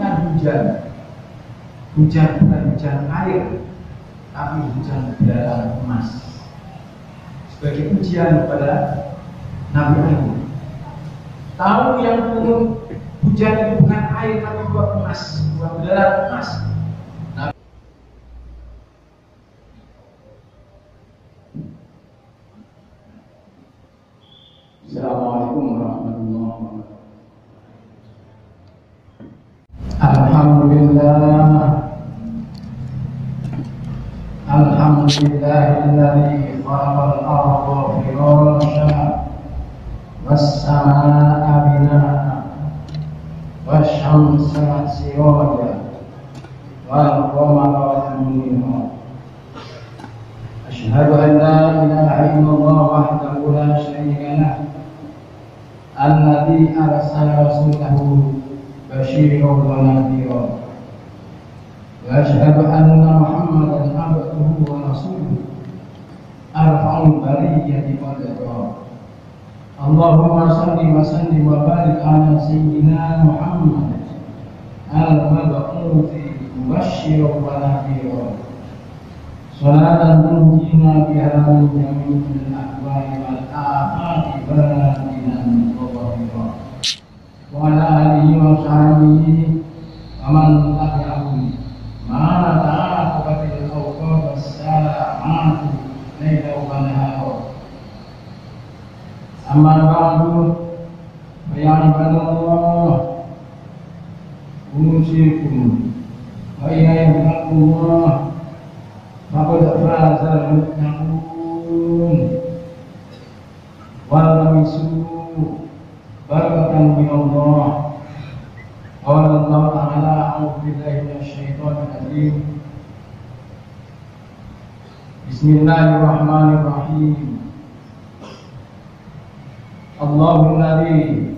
dengan hujan. Hujan bukan hujan air, tapi hujan belalang emas. Sebagai ujian kepada Nabi Ayub. Tahu yang turun hujan itu bukan air tapi buah emas, buah belalang emas. Assalamualaikum warahmatullahi wabarakatuh. Alhamdulillahilladzi khalaqal arda firasha was-samaa'a binaa'a wasyamsa siraja wal-qamara munira. Asyhadu an la ilaha illallah wahdahu la syarika lah alladzi arsala rasulahu basyiran wa nadhiran. Wa asyhadu anna Muhammadan abduhu wa rasuluhu arfa'ul bariyyati qadra. Allahumma shalli wa sallim wa barik ala sayyidina Muhammad al-mab'uthi mubasysyiran wa nadhiran. Salatan tunjina biha min jami'il ahwali wal afati batinan wa zahira. Wa ala alihi wa sahbihi wa man tabi'ahum ma ta'aqabatil awqat was-sa'atu laila wa nahara. Amma ba'du fa ya ibadallah usikum wa ya ibadallah faqad faza al-muttaqun wal misu barakatan min Allah. Qala Allah ta'ala a'udzu billahi minasyaitonir rajim. Bismillahirrahmanirrahim. Allahu alladzi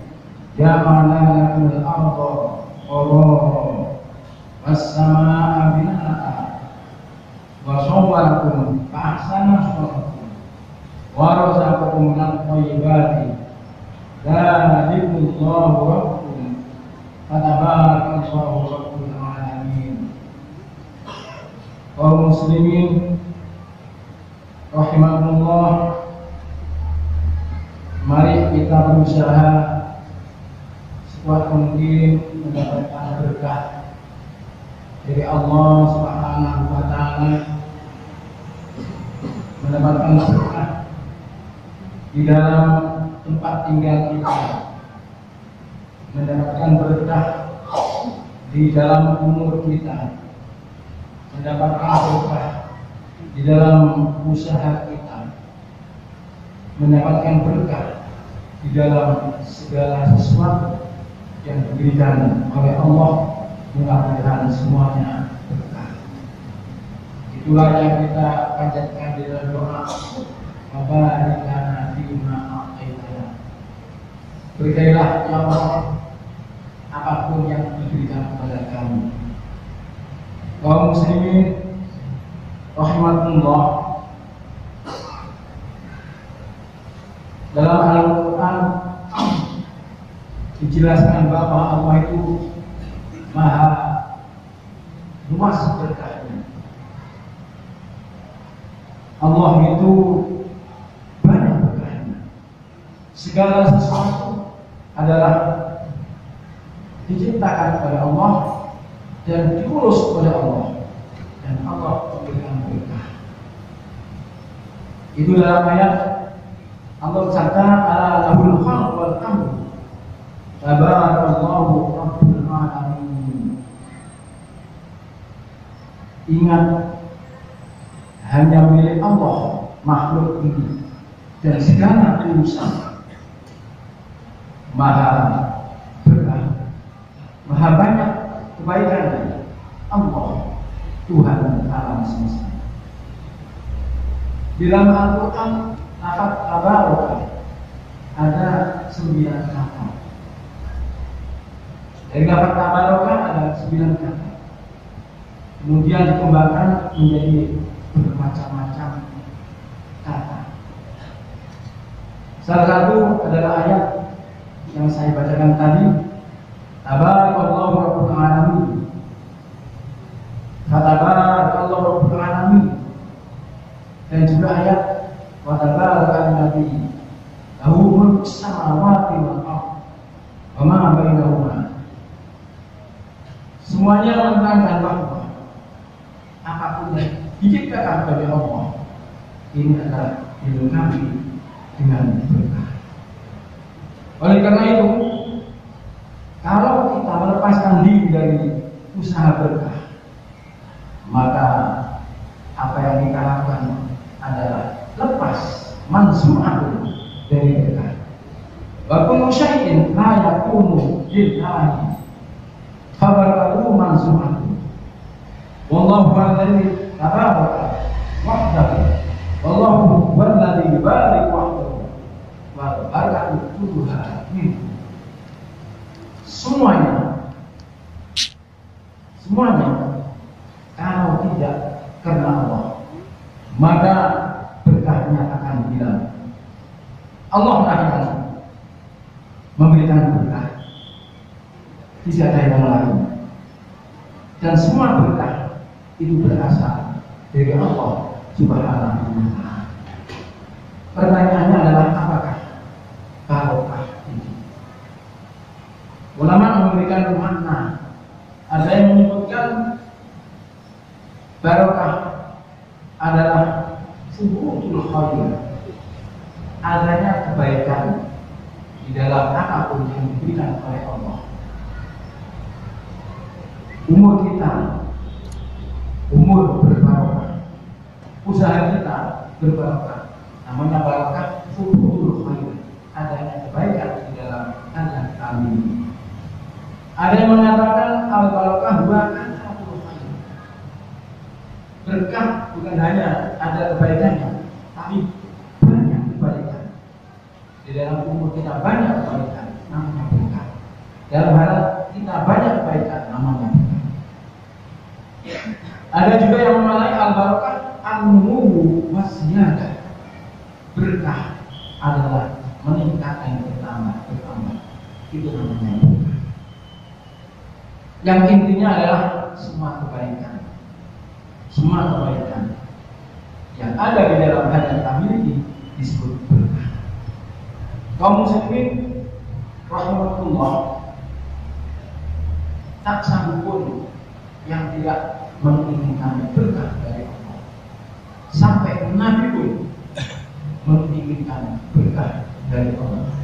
ja'ala lakum al-ardha qararan was-samaa'a binaa'a wa sawwarakum fa ahsana suwarakum wa razaqakum minat thayyibati dzalikumullahu rabbukum fatabarakallahu rabbul alamin. Kaum muslimin rahimakumullah, mari kita berusaha sekuat mungkin mendapatkan berkah dari Allah Subhanahu wa ta'ala, mendapatkan berkah di dalam tempat tinggal kita, mendapatkan berkah di dalam umur kita, mendapatkan berkah di dalam usaha kita, mendapatkan berkah di dalam segala sesuatu yang diberikan oleh Allah. Mudah-mudahan semuanya berkah. Itulah yang kita panjatkan di dalam doa. Barik lana fima a'taitana. Berkailah ya Allah apapun yang diberikan kepada kami. Kaum muslimin rahimakumullah, dalam Al-Quran dijelaskan bahwa Allah itu maha luas berkahnya. Allah itu banyak berkahnya. Segala sesuatu adalah diciptakan oleh Allah dan diurus oleh Allah, dan Allah memberikan berkah. Itu dalam ayat Allah berkata, ala lahul khalq wal amr tabarakallahu rabbul alamin. Ingat, hanya milik Allah makhluk ini dan segala urusan. Maha berkah, maha banyak kebaikan Allah, Tuhan alam semesta. Di dalam Al-Quran lafaz tabaraka ada 9 kata. Dari lafaz tabaraka ada 9 kata. Kemudian dikembangkan menjadi bermacam-macam kata. Salah satu adalah ayat yang saya bacakan tadi. Tabarakallahu rabbul alamin. Semuanya menerangkan bahwa apapun yang diciptakan oleh Allah ini adalah dilengkapi dengan berkah. Oleh karena itu, kalau kita melepaskan diri dari usaha berkah, maka apa yang kita lakukan adalah lepas mansu'atun dari berkah. Wa kullu syai'in la yakunu lillahi fabaratu mansu'atun. Wallahu alladhi tabaraka wahdahu. Wallahu alladhi barik wahdahu. Wa barakatuh kulluha minhu. Semuanya kalau tidak karena Allah, maka berkahnya akan hilang. Allah akan memberikan berkah, tidak ada yang lain. Dan semua berkah itu berasal dari Allah Subhanahu wa Ta'ala. Pertanyaannya adalah apakah barokah itu? Ulama memberikan makna. Ada yang menyebutkan barokah adalah subuhul khair, adanya kebaikan di dalam apapun yang diberikan oleh Allah. Umur kita, umur berbarokah, usaha kita berbarokah. Namanya barokah subuhul khair, adanya kebaikan di dalam hal yang kami. Ada yang mengatakan al-barokah bukan berkah, bukan hanya ada kebaikannya, tapi banyak kebaikan. Di dalam umur kita banyak kebaikan, namanya berkah. Dalam hal kita banyak kebaikan, namanya berkah. Ada juga yang memaknai al-barokah an-numu wasyiyadah. Berkah adalah meningkat dan bertambah. Itu namanya berkah. Yang intinya adalah semua kebaikan yang ada di dalam hal yang kita miliki disebut berkah. Kaum muslimin rahimahullah, tak sanggup pun yang tidak menginginkan berkah dari Allah. Sampai Nabi pun menginginkan berkah dari Allah.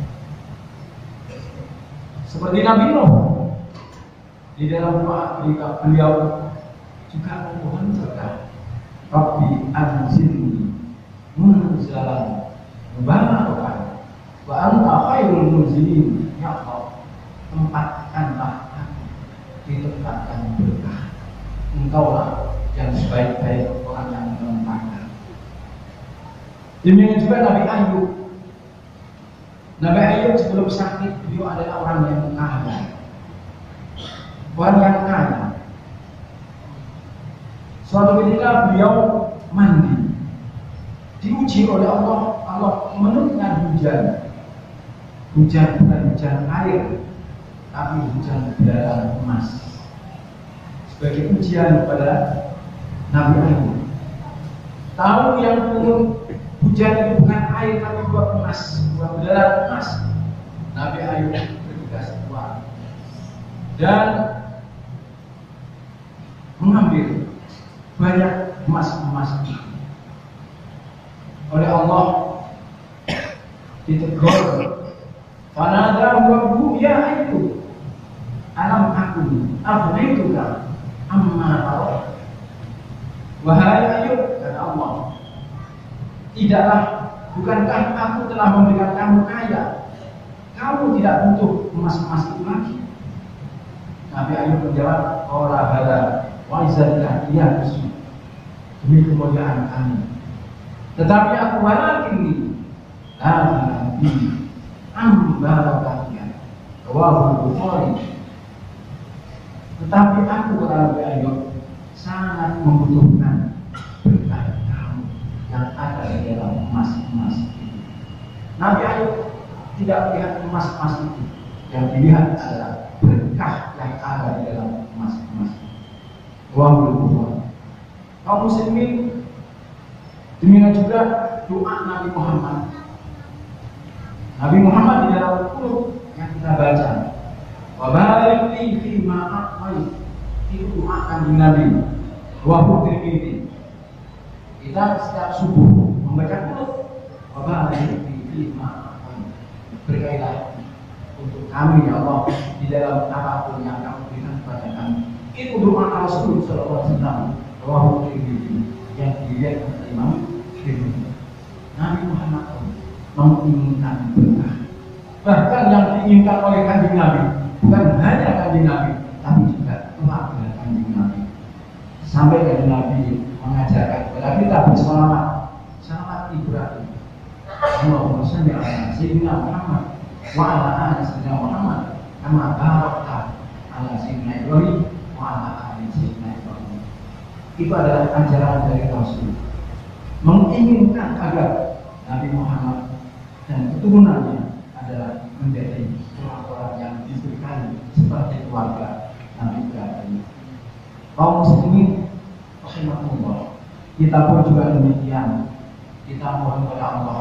Seperti Nabi Nuh, di dalam doa beliau juga memohon berkah. Rabbi anzilni munzalan mubarakan wa anta khairul munzilin. Ya Allah, tempatkanlah aku ditempatkan berkah. Engkaulah yang sebaik-baik orang yang menempatkan. Demikian juga Nabi Ayub. Nabi Ayub sebelum sakit, beliau adalah orang yang kaya. Orang yang kaya. Suatu ketika beliau mandi, diuji oleh Allah. Allah menurunkan hujan. Hujan bukan hujan air, tapi hujan belalang emas. Sebagai ujian kepada Nabi Ayub. Tahu yang turun hujan itu bukan air, tapi buah emas, buah belalang emas. Nabi Ayub bergegas keluar dan mengambil banyak emas itu. Oleh Allah ditegur, fanada rabbuhu ya Ayub alam aghnituka amma tarak. Wahai Ayub, kata Allah, bukankah aku telah memberikan kamu kaya? Kamu tidak butuh emas itu lagi. Nabi Ayub menjawab, qala bala wa izzalika ya Gusti, demi kemuliaan kami. Tetapi aku walakinni la bi ambarakatia wa Bukhari. Tetapi aku, kata Nabi Ayub, sangat membutuhkan berkah kamu yang ada di dalam emas itu. Nabi Ayub tidak melihat emas itu, yang dilihat adalah berkah yang ada di dalam emas itu. Wahai kaum muslimin, demikian juga doa Nabi Muhammad. Nabi Muhammad di dalam Al-Qur'an yang kita baca, wa barik li fi ma a'tait Itu doa kanjeng Nabi. Wahyu Tirmidzi. Kita setiap subuh membaca qul wa barik ma berkailah untuk kami ya Allah di dalam apapun yang kamu berikan kepada kami. Itu doa Rasul sallallahu alaihi wasallam. Wahyu Tirmidzi yang dilihat oleh Imam Tirmidzi. Nabi Muhammad menginginkan berkah. Bahkan yang diinginkan oleh kanjeng Nabi bukan hanya kanjeng Nabi, tapi juga keluarga kanjeng Nabi. Sampai kanjeng Nabi mengajarkan kepada kita berselawat, salawat Ibrahim. Allahumma shalli ala sayyidina Muhammad wa ala ali sayyidina Muhammad kama barakta ala sayyidina Ibrahim wa ala ali sayyidina Ibrahim. Itu adalah ajaran dari Rasul. Menginginkan agar Nabi Muhammad dan keturunannya adalah menjadi orang-orang yang diberkahi seperti keluarga Nabi Ibrahim. Kaum muslimin rahimahullah, kita pun juga demikian. Kita mohon kepada Allah,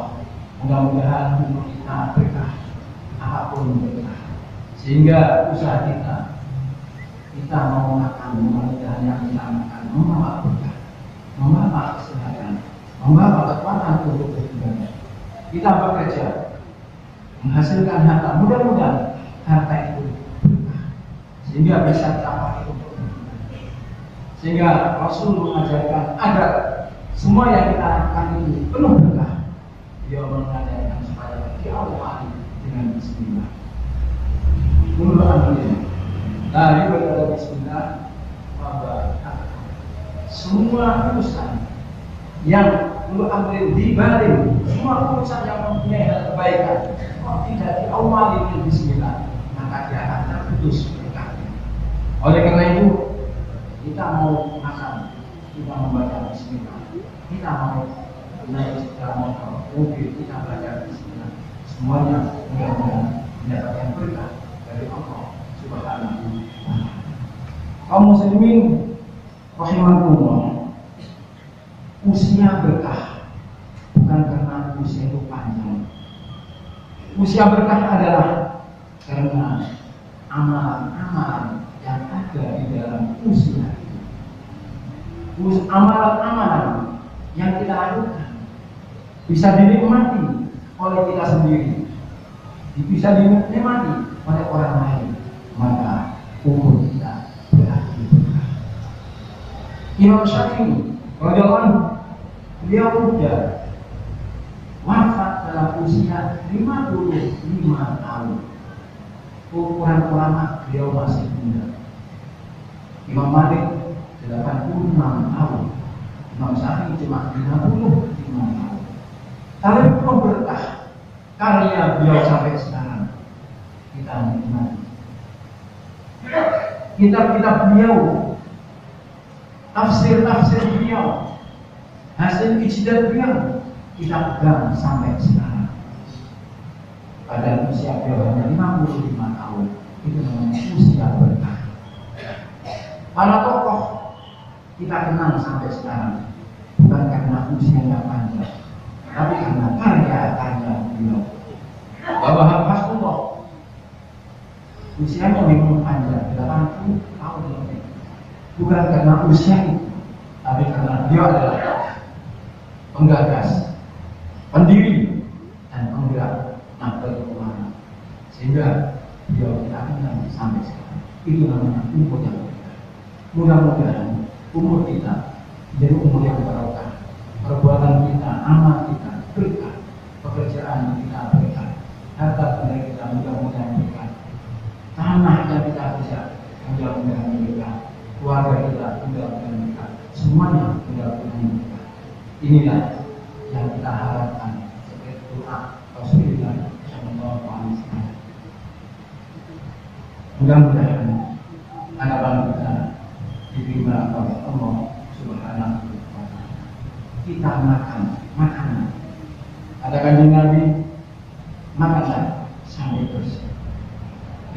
mudah-mudahan umur kita berkah, apapun berkah, sehingga usaha kita mau makan, mudah-mudahan yang kita makan membawa berkah, membawa kesehatan, membawa kekuatan untuk beribadah. Kita bekerja, menghasilkan harta, mudah-mudahan harta itu berkah, sehingga bisa kita pakai untuk beribadah. Sehingga Rasul mengajarkan agar semua yang kita lakukan itu penuh berkah. Dia mengajarkan supaya diawali dengan Bismillah. Menurut Anda, dari berkata Bismillah, semua urusan yang menurut Anda dibalik, semua urusan yang mempunyai hal kebaikan, kalau tidak diawali dengan Bismillah, maka dia akan terputus berkahnya. Oleh karena itu, kita mau makan, kita membaca Bismillah. Kita mau naik sepeda motor, mobil, kita baca Bismillah. Semuanya mudah-mudahan mendapatkan berkah dari Allah Subhanahu wa Ta'ala. Kaum muslimin rahimakumullah, usia berkah bukan karena usia itu panjang. Usia berkah adalah karena amalan-amalan yang ada di dalam usia itu. Amalan-amalan yang kita lakukan bisa dinikmati oleh kita sendiri, bisa dinikmati oleh orang lain, maka umur kita berarti berkah. Imam Syafi'i radhiyallahu anhu, beliau muda, wafat dalam usia 55 tahun. Ukuran ulama beliau masih muda. Imam Malik 86 tahun. Imam Syafi'i cuma 55 tahun. Tapi penuh berkah karya beliau sampai sekarang kita nikmati. Kitab-kitab beliau, tafsir-tafsir beliau, hasil ijtihad beliau kita pegang sampai sekarang. Pada usia beliau hanya 55 tahun. Itu namanya usia berkah. Para tokoh kita kenal sampai sekarang bukan karena usianya panjang, tapi karena karya-karya beliau. Bapak Rasulullah usianya memang panjang, 80 tahun lebih. Bukan karena usia itu, tapi karena beliau adalah penggagas, pendiri, dan penggerak Nahdlatul Ulama. Sehingga beliau kita kenal sampai sekarang. Itu namanya umur yang berkah. Mudah-mudahan umur kita menjadi umur yang barokah. Perbuatan kita, amal kita berkah, pekerjaan kita berkah, harta benda kita mudah-mudahan berkah, tanah yang kita kerja mudah-mudahan berkah, keluarga kita mudah-mudahan berkah, semuanya mudah-mudahan berkah. Inilah yang kita harapkan sebagai doa Rasulullah Shallallahu Alaihi Wasallam. Mudah-mudahan harapan kita diterima oleh Allah Subhanahu wa Ta'ala. Kita makan makanan. Ada kanjeng Nabi, makanlah sampai bersih.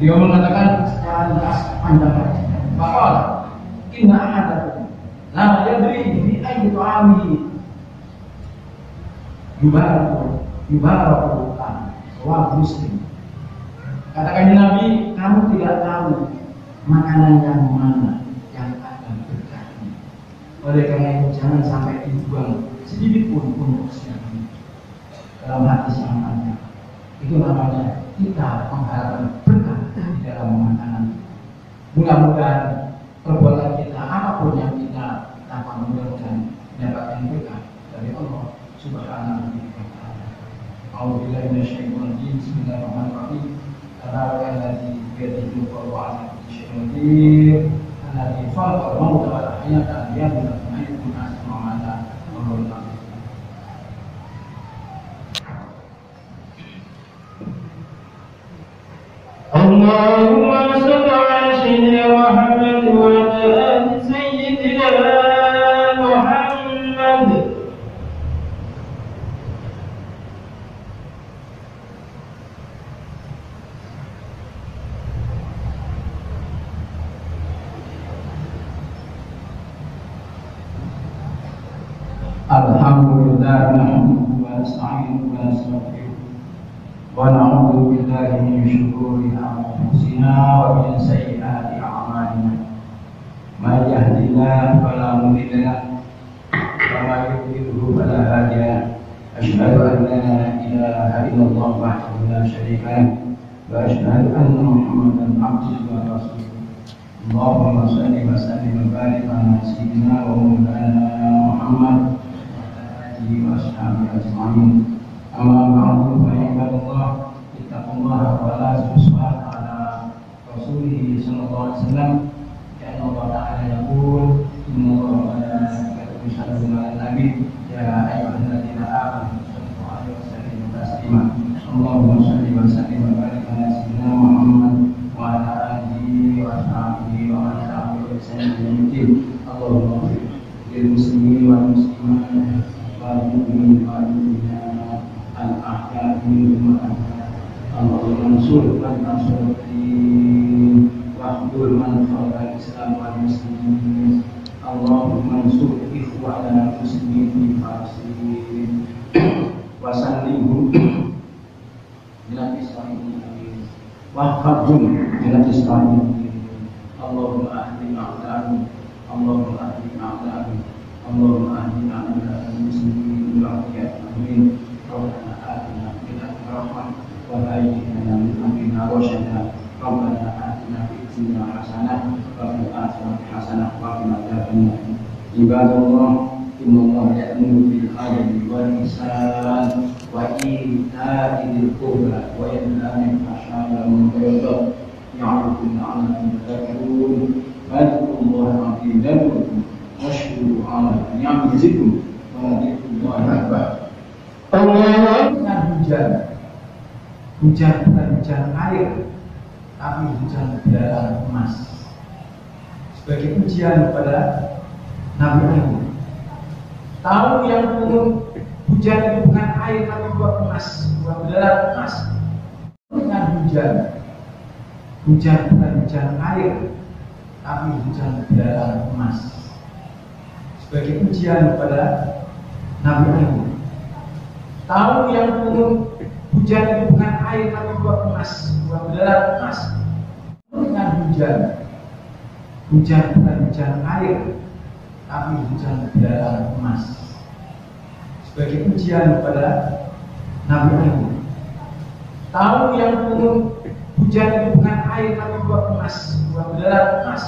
Dia mengatakan secara ringkas panjang saja. Bahwa inna ahadakum la yadri bi ayyi ta'amihi yubaraku wa muslim. Kata kanjeng Nabi, kamu tidak tahu makanan yang mana yang Oleh karena itu jangan sampai dibuang sedikit pun untuk siang dalam hati sang anak. Itu namanya kita mengharapkan berkah di dalam rumah tangga. Mudah-mudahan perbuatan kita apapun yang kita lakukan mudah-mudahan mendapatkan berkah dari Allah Subhanahu wa taala. A'udzubillahi minasyaitonir rajim. Bismillahirrahmanirrahim. Alladzi biyadihi mulku wa 'ala kulli syai'in qadir. Alladzi khalaqa al-mauta wal hayata liyabluwakum ayyukum ahsanu 'amala. اللهم صل على سيدنا محمد وعلى آل سيدنا محمد. Alhamdulillah nahmaduhu wa nasta'inuhu wa nastaghfiruh wa na'udzu billahi min shururi anfusina wa min sayyiati a'malina. May yahdihillahu fala mudilla lahu wa may yudlilhu fala hadiya lahu. Asyhadu an la ilaha illallah wahdahu la syarika lahu wa asyhadu anna Muhammadan abduhu wa rasuluh. Allahumma shalli wa sallim wa barik ala sayyidina wa maulana Muhammad wa ashabihi ajma'in. Amma ba'du fa ibadallah ittaqullaha wa la tusbah ala rasulih sallallahu alaihi wasallam. Ya Allah ta'ala yaqul inna Allaha wa malaikatahu yusalluna 'alan nabi ya ayyuhalladzina amanu sallu 'alaihi wa sallimu taslima. Allahumma shalli wa sallim wa barik ala sayyidina Muhammad wa ala alihi wa ashabihi wa man tabi'ahum bi ihsan ila yaumil. Allahumma lil muslimin wal muslimat wal mu'minin wal mu'minat al-ahya'i minhum wal amwat. Allahumma ansur man nasara ad-din wahdul man khalaqa al-islam wal muslimin. Allahumma ansur ikhwanana muslimin fi Palestin wa sallimhum ila Israil wa khadhum ila Israil. Allahumma ahdi a'da'ahum, Allahumma ahdi a'da'ahum, Allahumma ahdi a'da'al muslimin bil afiyah. Amin. Rabbana atina fid dunya rahmah wa hayyi lana min amrina rasyada. Rabbana atina fid dunya hasanah wa fil akhirati hasanah wa qina adzabannar. Ibadallah, innallaha ya'muru bil adli wal ihsan wa ita'i dzil qurba wa yanha 'anil fahsya'i wal munkar. Ya'lamukum la'allakum tadhakkarun. Fadhkurullaha 'azim washkuru 'ala ni'amihi wa dzikrullahi akbar. Dengan hujan bukan hujan air, tapi hujan belalang emas. Sebagai ujian kepada Nabi Ayub. Tahu yang turun hujan itu bukan air tapi buah emas, buah belalang emas. Dengan hujan bukan hujan air, tapi hujan belalang emas. Sebagai ujian kepada Nabi Ayub. Tahu yang turun hujan itu bukan air tapi buah emas, buah belalang emas. Dengan hujan bukan hujan air, tapi hujan belalang emas. Sebagai ujian kepada Nabi Ayub. Tahu yang turun hujan itu bukan air tapi buah emas, buah belalang emas.